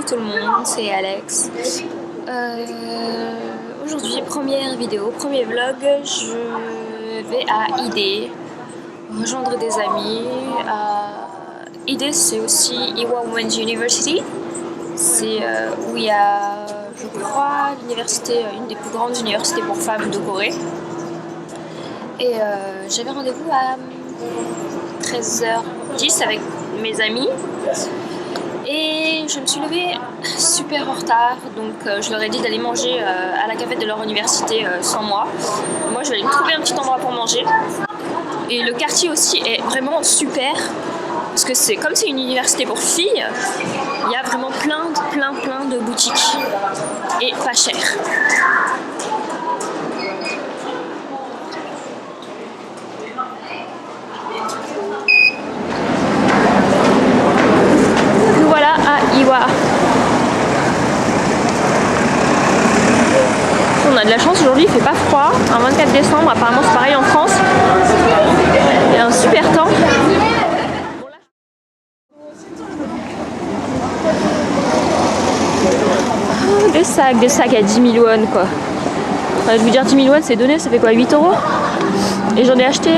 tout le monde, c'est Alex. Aujourd'hui, première vidéo, premier vlog, je vais à ID, rejoindre des amis. ID, c'est aussi Iowa Women's University. C'est où il y a, je crois, l'université, une des plus grandes universités pour femmes de Corée. Et j'avais rendez-vous à 13h10 avec mes amis. Et je me suis levée super en retard, donc je leur ai dit d'aller manger à la cafette de leur université sans moi. Moi, je vais aller me trouver un petit endroit pour manger. Et le quartier aussi est vraiment super, parce que c'est comme c'est une université pour filles, il y a vraiment plein de boutiques et pas cher. On a de la chance aujourd'hui, il fait pas froid. Un 24 décembre, apparemment c'est pareil en France. Il y a un super temps. Oh, des sacs à 10 000 won quoi. Enfin, je veux dire 10 000 won c'est donné, ça fait quoi, 8 €. Et j'en ai acheté.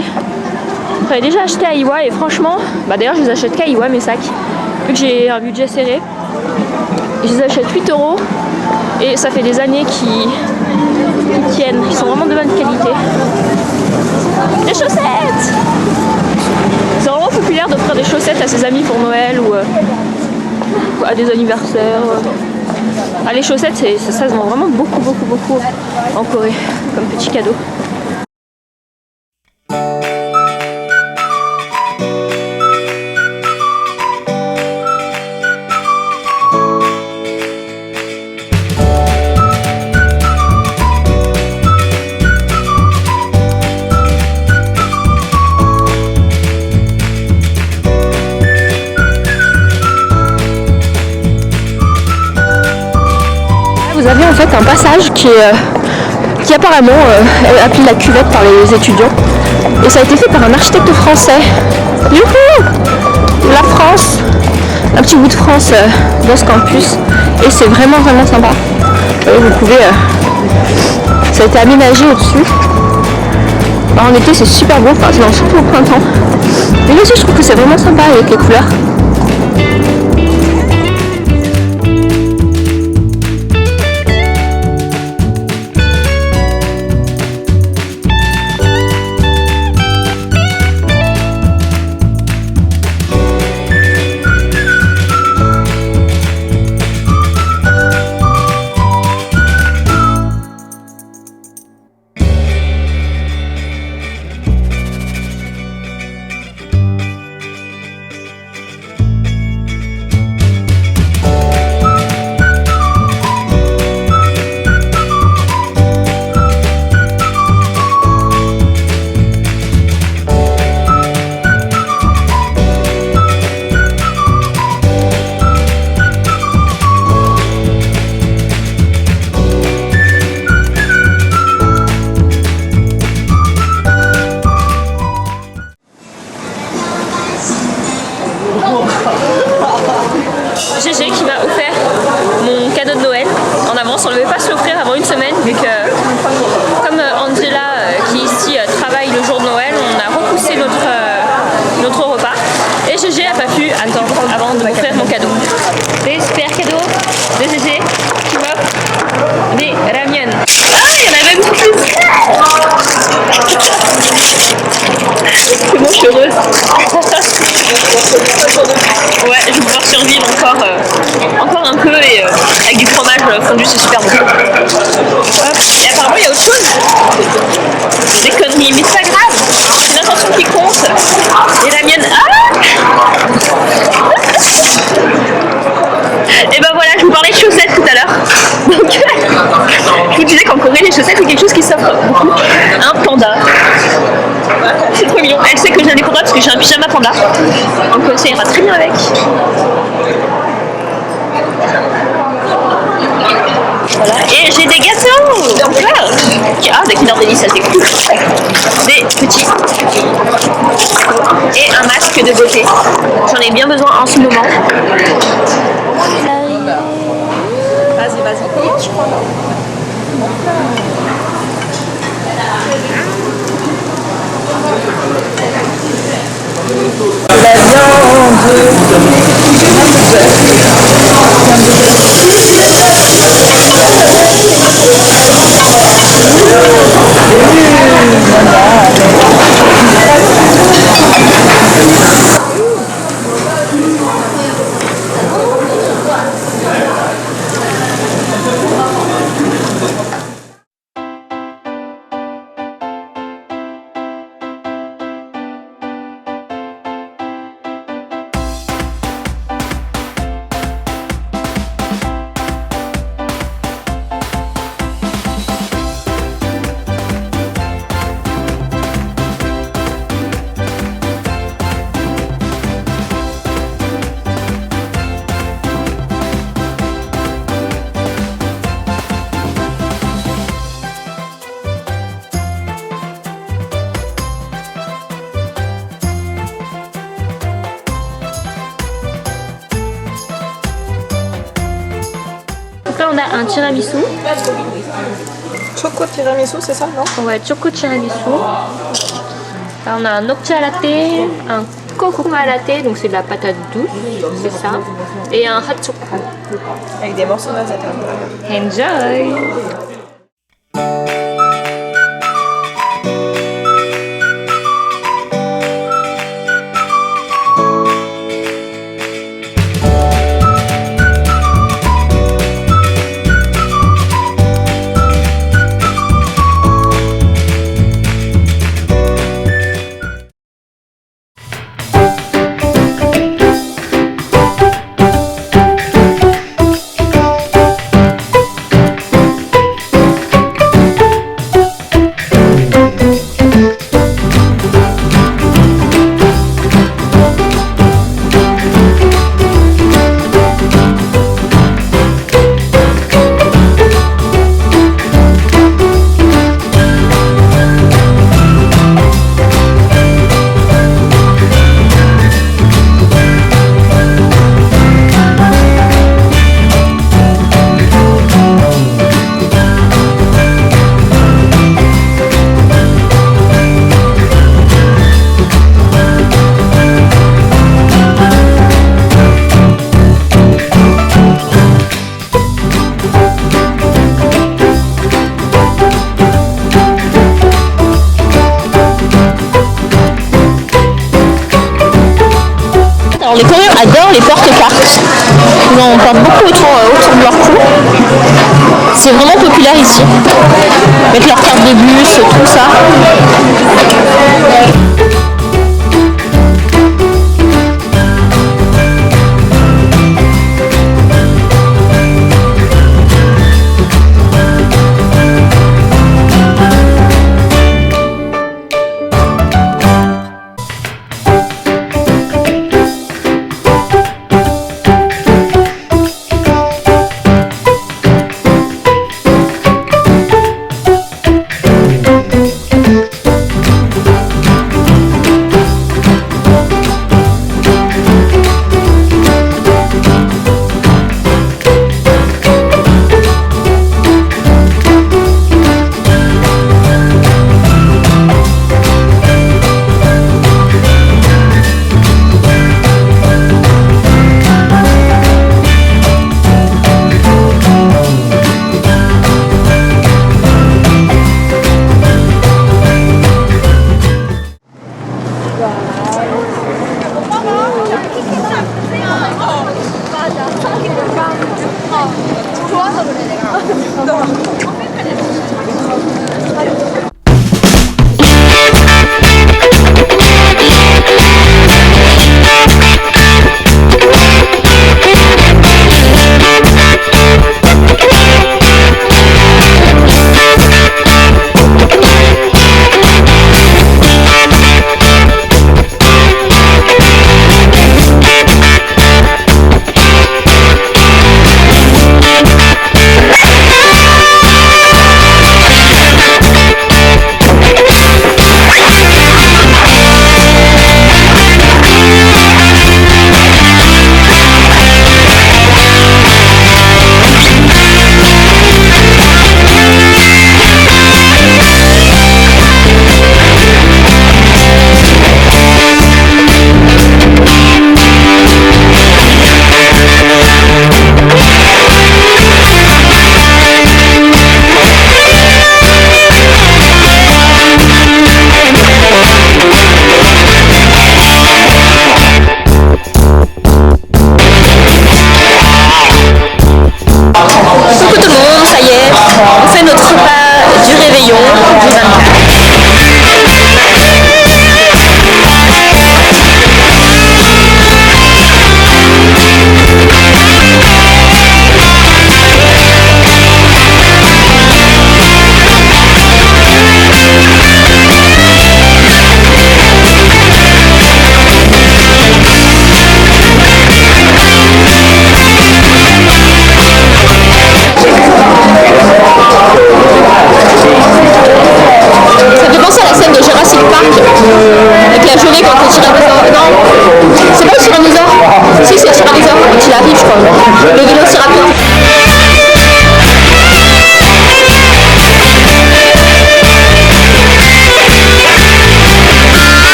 J'en ai déjà acheté à Iowa et franchement, bah d'ailleurs je les achète qu'à Iowa mes sacs. Vu que j'ai un budget serré. Je les achète 8 € et ça fait des années qu'ils tiennent. Ils sont vraiment de bonne qualité. Des chaussettes! C'est vraiment populaire d'offrir des chaussettes à ses amis pour Noël ou à des anniversaires. Ah, les chaussettes, ça se vend vraiment beaucoup en Corée comme petit cadeau. Vous avez en fait un passage qui apparemment est appelé la cuvette par les étudiants. Et ça a été fait par un architecte français. Youhou! La France! Un petit bout de France dans ce campus. Et c'est vraiment sympa. Vous pouvez... ça a été aménagé au-dessus. En été c'est super beau, enfin, surtout au printemps. Mais là aussi je trouve que c'est vraiment sympa avec les couleurs. GG qui m'a offert mon cadeau de Noël en avance. On ne devait pas se l'offrir avant une semaine vu que comme Angela qui ici travaille le jour de Noël, on a repoussé notre repas et GG n'a pas pu attendre avant de m'offrir mon cadeau. Des super cadeaux de GG qui m'offre des ramen. Ah, il y en a même plus. C'est bon, je suis heureuse. Ouais, je vais pouvoir survivre encore un peu et avec du fromage fondu, c'est super bon. Hop. Et apparemment il y a autre chose. Des conneries, mais c'est pas grave. C'est l'intention qui compte. Et la mienne. Ah. Et ben voilà, je vous parlais de chaussettes tout à l'heure. Donc je vous disais qu'en Corée les chaussettes c'est quelque chose qui s'offre beaucoup. Un panda. C'est trop mignon. Elle sait que j'ai des pandas parce que j'ai un pyjama panda. Donc ça ira très bien avec. Voilà. Et j'ai des gâteaux encore. Ah, des Kinder Delice, ça c'est cool. Des petits. Et un masque de beauté. J'en ai bien besoin en ce moment. Donc là on a un tiramisu. Choco tiramisu, c'est ça, non? Ouais, choco tiramisu. Là on a un okcha latte, un kokuma latte, donc c'est de la patate douce, c'est ça. Et un hatsuku. Avec des morceaux d'azette à l'intérieur. Enjoy! Alors les Coréens adorent les porte-cartes. Ils en portent beaucoup autour de leur cou. C'est vraiment populaire ici. Avec leurs cartes de bus, tout ça.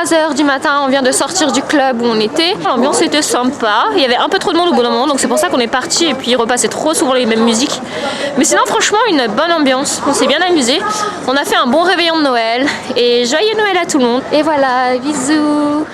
3h du matin, on vient de sortir du club où on était. L'ambiance était sympa, il y avait un peu trop de monde au bout d'un moment, donc c'est pour ça qu'on est parti et puis il repassait trop souvent les mêmes musiques. Mais sinon franchement une bonne ambiance, on s'est bien amusé. On a fait un bon réveillon de Noël et joyeux Noël à tout le monde. Et voilà, bisous.